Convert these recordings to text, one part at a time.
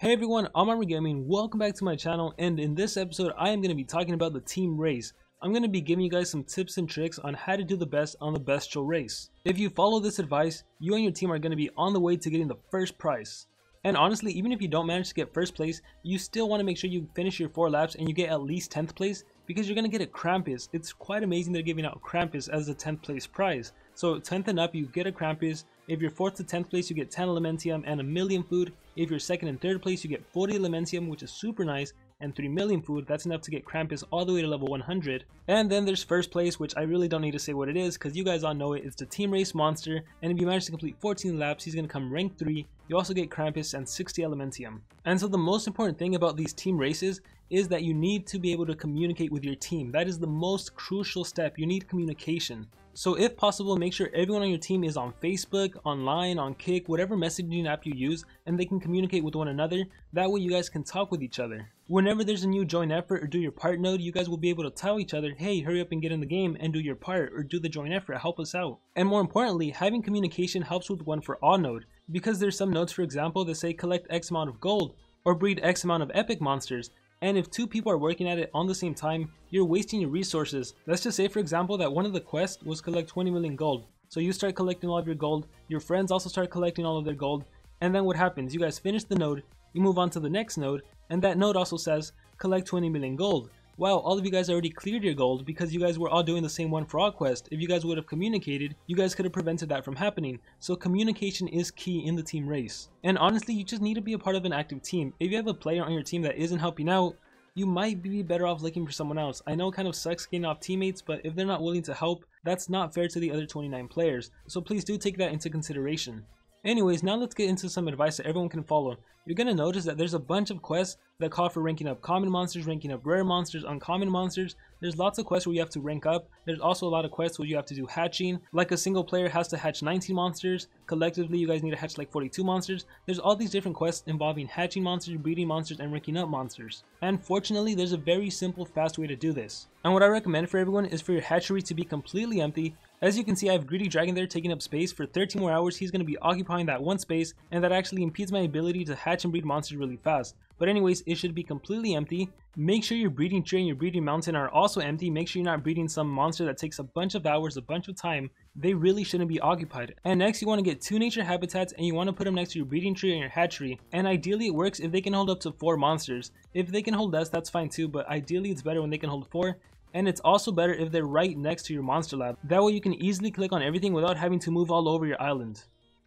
Hey everyone, I'm RRabbits. Welcome back to my channel, and in this episode I am going to be talking about the team race. I'm going to be giving you guys some tips and tricks on how to do the best on the Bestial race. If you follow this advice, you and your team are going to be on the way to getting the first prize. And honestly, even if you don't manage to get first place, you still want to make sure you finish your 4 laps and you get at least 10th place, because you're going to get a Krampus. It's quite amazing they're giving out Krampus as a 10th place prize. So 10th and up, you get a Krampus. If you're 4th to 10th place, you get 10 Elementium and a million food. If you're 2nd and 3rd place, you get 40 Elementium, which is super nice, and 3 million food. That's enough to get Krampus all the way to level 100. And then there's first place, which I really don't need to say what it is because you guys all know it. It's the team race monster, and if you manage to complete 14 laps, he's going to come rank 3. You also get Krampus and 60 Elementium. And so the most important thing about these team races is that you need to be able to communicate with your team. That is the most crucial step. You need communication. So if possible, make sure everyone on your team is on Facebook, online, on Kick, whatever messaging app you use, and they can communicate with one another. That way you guys can talk with each other. Whenever there's a new join effort or do your part node, you guys will be able to tell each other, hey, hurry up and get in the game and do your part, or do the join effort, help us out. And more importantly, having communication helps with one for all node, because there's some nodes, for example, that say collect X amount of gold or breed X amount of epic monsters. And if 2 people are working at it on the same time, you're wasting your resources. Let's just say, for example, that one of the quests was collect 20 million gold. So you start collecting all of your gold, your friends also start collecting all of their gold, and then what happens? You guys finish the node, you move on to the next node, and that node also says collect 20 million gold. Wow, all of you guys already cleared your gold because you guys were all doing the same one for all quest. If you guys would have communicated, you guys could have prevented that from happening. So communication is key in the team race. And honestly, you just need to be a part of an active team. If you have a player on your team that isn't helping out, you might be better off looking for someone else. I know it kind of sucks getting off teammates, but if they're not willing to help, that's not fair to the other 29 players. So please do take that into consideration. Anyways, now let's get into some advice that everyone can follow. You're going to notice that there's a bunch of quests that call for ranking up common monsters, ranking up rare monsters, uncommon monsters. There's lots of quests where you have to rank up. There's also a lot of quests where you have to do hatching. Like a single player has to hatch 19 monsters. Collectively, you guys need to hatch like 42 monsters. There's all these different quests involving hatching monsters, breeding monsters, and ranking up monsters. And fortunately, there's a very simple, fast way to do this. And what I recommend for everyone is for your hatchery to be completely empty. As you can see, I have Greedy Dragon there taking up space. For 13 more hours, he's going to be occupying that one space, and that actually impedes my ability to hatch and breed monsters really fast. But anyways, it should be completely empty. Make sure your breeding tree and your breeding mountain are also empty. Make sure you're not breeding some monster that takes a bunch of hours, a bunch of time. They really shouldn't be occupied. And next, you want to get 2 nature habitats, and you want to put them next to your breeding tree and your hatchery. And ideally it works if they can hold up to 4 monsters. If they can hold less, that's fine too, but ideally it's better when they can hold 4. And it's also better if they're right next to your monster lab. That way you can easily click on everything without having to move all over your island.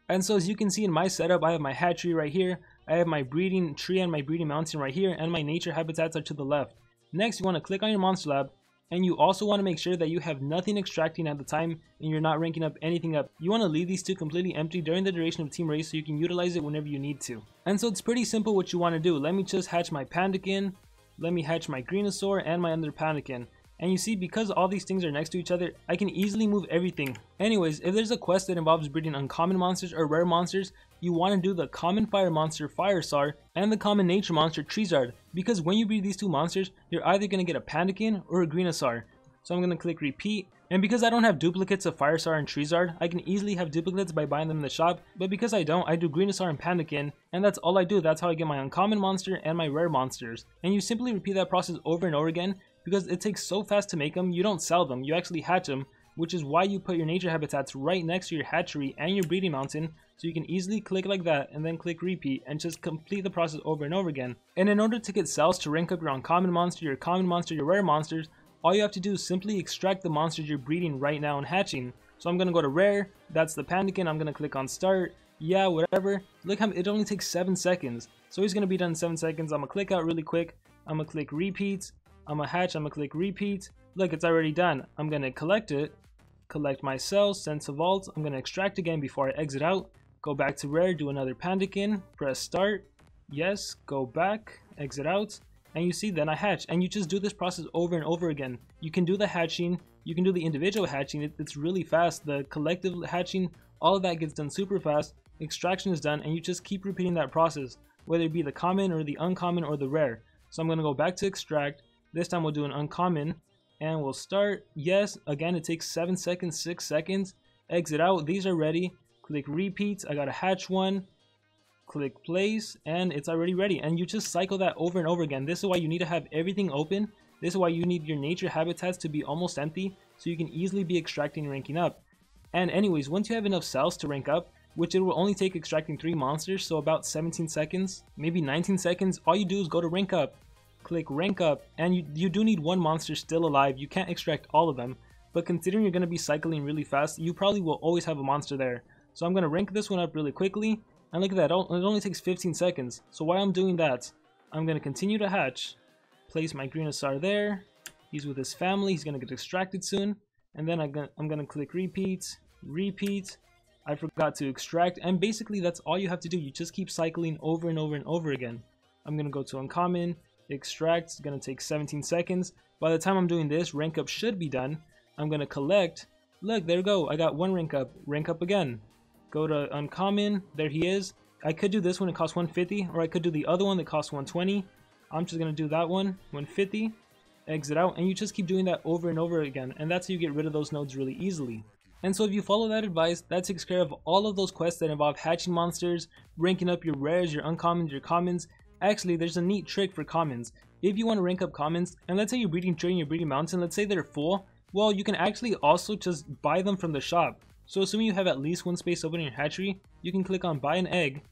And so as you can see in my setup, I have my hatchery right here, I have my breeding tree and my breeding mountain right here, and my nature habitats are to the left. Next, you want to click on your monster lab, and you also want to make sure that you have nothing extracting at the time and you're not ranking up anything up. You want to leave these 2 completely empty during the duration of team race so you can utilize it whenever you need to. And so it's pretty simple what you want to do. Let me just hatch my Pandakin, let me hatch my Greenosaur and my other Pandakin. And you see, because all these things are next to each other, I can easily move everything. Anyways, if there's a quest that involves breeding uncommon monsters or rare monsters, you want to do the common fire monster Firestar and the common nature monster Treezard, because when you breed these 2 monsters, you're either going to get a Pandakin or a Greenosaur. So I'm going to click repeat, and because I don't have duplicates of Firestar and Treezard, I can easily have duplicates by buying them in the shop, but because I don't, I do Greenosaur and Pandakin, and that's all I do. That's how I get my uncommon monster and my rare monsters. And you simply repeat that process over and over again, because it takes so fast to make them. You don't sell them, you actually hatch them, which is why you put your nature habitats right next to your hatchery and your breeding mountain, so you can easily click like that and then click repeat and just complete the process over and over again. And in order to get cells to rank up your uncommon monster, your common monster, your rare monsters, all you have to do is simply extract the monsters you're breeding right now and hatching. So I'm going to go to rare, that's the Pandakin, I'm going to click on start, yeah, whatever. Look how it only takes 7 seconds. So he's going to be done in 7 seconds. I'm going to click out really quick, I'm going to click repeat, I'm going to hatch, I'm going to click repeat. Look, it's already done. I'm going to collect it, collect my cells, send to vault. I'm going to extract again before I exit out. Go back to rare, do another Pandakin, press start, yes, go back, exit out. And you see, then I hatch. And you just do this process over and over again. You can do the hatching, you can do the individual hatching, it's really fast. The collective hatching, all of that gets done super fast. Extraction is done, and you just keep repeating that process, whether it be the common or the uncommon or the rare. So I'm going to go back to extract. This time we'll do an uncommon, and we'll start, yes, again it takes 7 seconds, 6 seconds, exit out, these are ready, click repeat, I gotta hatch one, click place, and it's already ready. And you just cycle that over and over again. This is why you need to have everything open. This is why you need your nature habitats to be almost empty, so you can easily be extracting and ranking up. And anyways, once you have enough cells to rank up, which it will only take extracting 3 monsters, so about 17 seconds, maybe 19 seconds, all you do is go to rank up, click rank up, and you do need 1 monster still alive. You can't extract all of them, but considering you're going to be cycling really fast, you probably will always have a monster there. So I'm going to rank this one up really quickly, and look at that, it only takes 15 seconds. So while I'm doing that, I'm going to continue to hatch, place my Greenosar there, he's with his family, he's going to get extracted soon, and then I'm going to click repeat, I forgot to extract, and basically that's all you have to do. You just keep cycling over and over and over again. I'm going to go to uncommon, extract, it's going to take 17 seconds. By the time I'm doing this, rank up should be done. I'm going to collect, look, there we go, I got 1 rank up again. Go to uncommon, there he is. I could do this one, it costs 150, or I could do the other one that costs 120. I'm just going to do that one, 150, exit out, and you just keep doing that over and over again, and that's how you get rid of those nodes really easily. And so if you follow that advice, that takes care of all of those quests that involve hatching monsters, ranking up your rares, your uncommons, your commons. Actually, there's a neat trick for commons. If you want to rank up commons, and let's say you're breeding during your breeding mountain, let's say they're full, well, you can actually also just buy them from the shop. So assuming you have at least 1 space open in your hatchery, you can click on buy an egg,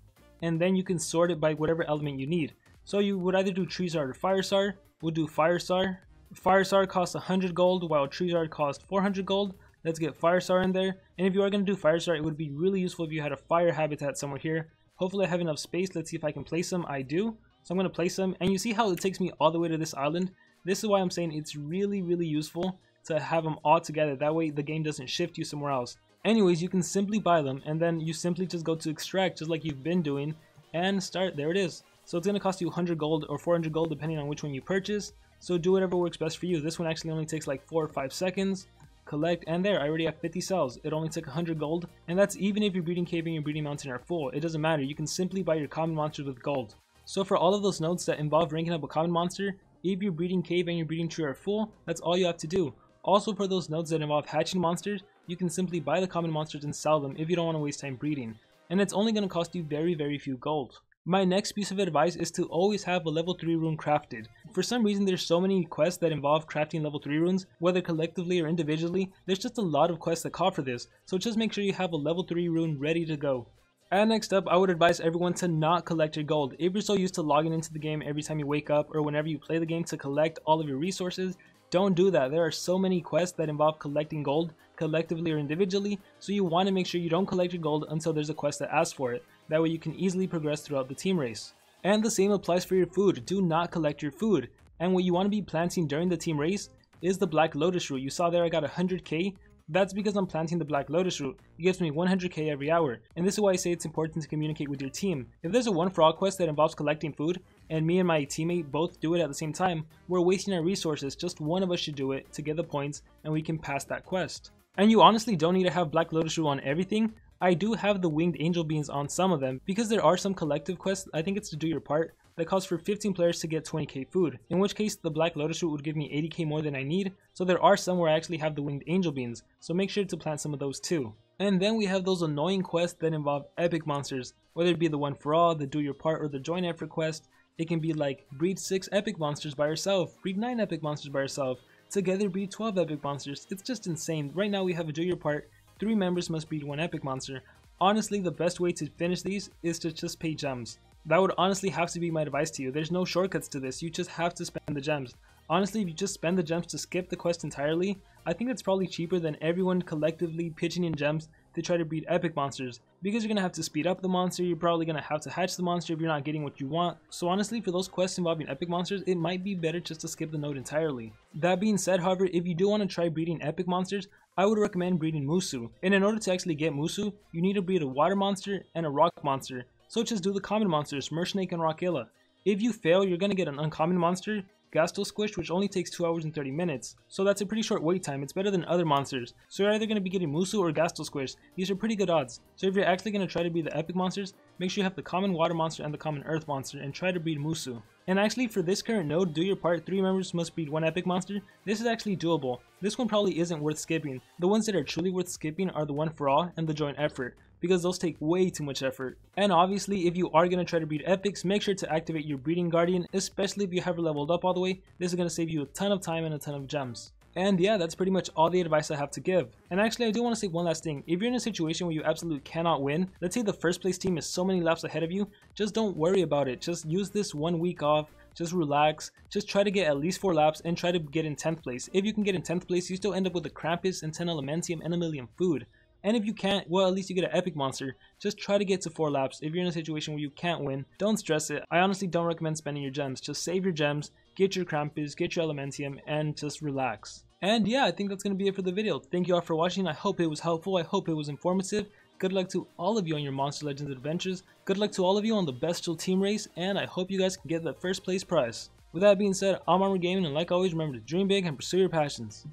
and then you can sort it by whatever element you need. So you would either do Treesar or Firesar. We'll do Firesar. Firesar costs 100 gold, while Treesar costs 400 gold. Let's get Firesar in there. And if you are going to do Firesar, it would be really useful if you had a fire habitat somewhere here. Hopefully I have enough space. Let's see if I can place them. I do. So I'm going to place them. And you see how it takes me all the way to this island? This is why I'm saying it's really, really useful to have them all together. That way the game doesn't shift you somewhere else. Anyways, you can simply buy them, and then you simply just go to extract just like you've been doing and start. There it is. So it's going to cost you 100 gold or 400 gold depending on which one you purchase. So do whatever works best for you. This one actually only takes like 4 or 5 seconds. Collect, and there, I already have 50 cells. It only took 100 gold, and that's even if your breeding cave and your breeding mountain are full. It doesn't matter, you can simply buy your common monsters with gold. So for all of those nodes that involve ranking up a common monster, if your breeding cave and your breeding tree are full, that's all you have to do. Also for those nodes that involve hatching monsters, you can simply buy the common monsters and sell them if you don't want to waste time breeding. And it's only going to cost you very, very few gold. My next piece of advice is to always have a level 3 rune crafted. For some reason there's so many quests that involve crafting level 3 runes, whether collectively or individually. There's just a lot of quests that call for this, so just make sure you have a level 3 rune ready to go. And next up, I would advise everyone to not collect your gold. If you're so used to logging into the game every time you wake up or whenever you play the game to collect all of your resources, don't do that. There are so many quests that involve collecting gold, collectively or individually, so you want to make sure you don't collect your gold until there's a quest that asks for it. That way you can easily progress throughout the team race. And the same applies for your food. Do not collect your food. And what you want to be planting during the team race is the Black Lotus root. You saw there I got 100k. That's because I'm planting the Black Lotus root. It gives me 100k every hour. And this is why I say it's important to communicate with your team. If there's a one for all quest that involves collecting food, and me and my teammate both do it at the same time, we're wasting our resources. Just one of us should do it to get the points, and we can pass that quest. And you honestly don't need to have Black Lotus root on everything. I do have the winged angel beans on some of them, because there are some collective quests, I think it's to do your part, that calls for 15 players to get 20k food, in which case the Black Lotus root would give me 80k more than I need, so there are some where I actually have the winged angel beans, so make sure to plant some of those too. And then we have those annoying quests that involve epic monsters, whether it be the one for all, the do your part, or the join effort quest. It can be like, breed 6 epic monsters by yourself, breed 9 epic monsters by yourself, together breed 12 epic monsters. It's just insane. Right now we have a do your part, 3 members must breed 1 epic monster. Honestly, the best way to finish these is to just pay gems. That would honestly have to be my advice to you. There's no shortcuts to this, you just have to spend the gems. Honestly, if you just spend the gems to skip the quest entirely, I think it's probably cheaper than everyone collectively pitching in gems to try to breed epic monsters. Because you're going to have to speed up the monster, you're probably going to have to hatch the monster if you're not getting what you want. So honestly, for those quests involving epic monsters, it might be better just to skip the node entirely. That being said, however, if you do want to try breeding epic monsters, I would recommend breeding Musu. And in order to actually get Musu, you need to breed a water monster and a rock monster. So just do the common monsters, Mersnake and Rockilla. If you fail, you're going to get an uncommon monster, Gastel Squish, which only takes 2 hours and 30 minutes. So that's a pretty short wait time. It's better than other monsters. So you're either going to be getting Musu or Gastel Squish. These are pretty good odds. So if you're actually going to try to be the epic monsters, make sure you have the common water monster and the common earth monster and try to breed Musu. And actually for this current node, do your part, 3 members must breed 1 epic monster. This is actually doable. This one probably isn't worth skipping. The ones that are truly worth skipping are the one for all and the joint effort, because those take way too much effort. And obviously, if you are going to try to breed epics, make sure to activate your breeding guardian, especially if you haven't leveled up all the way. This is going to save you a ton of time and a ton of gems. And yeah, that's pretty much all the advice I have to give. And actually, I do want to say one last thing. If you're in a situation where you absolutely cannot win, let's say the first place team is so many laps ahead of you, just don't worry about it. Just use this 1 week off, just relax, just try to get at least 4 laps and try to get in 10th place. If you can get in 10th place, you still end up with a Krampus and 10 Elementium and a million food. And if you can't, well, at least you get an epic monster. Just try to get to 4 laps. If you're in a situation where you can't win, don't stress it. I honestly don't recommend spending your gems. Just save your gems, get your Krampus, get your Elementium, and just relax. And yeah, I think that's going to be it for the video. Thank you all for watching. I hope it was helpful. I hope it was informative. Good luck to all of you on your Monster Legends adventures. Good luck to all of you on the Bestial team race. And I hope you guys can get that first place prize. With that being said, I'm RRabbits Gaming, and like always, remember to dream big and pursue your passions.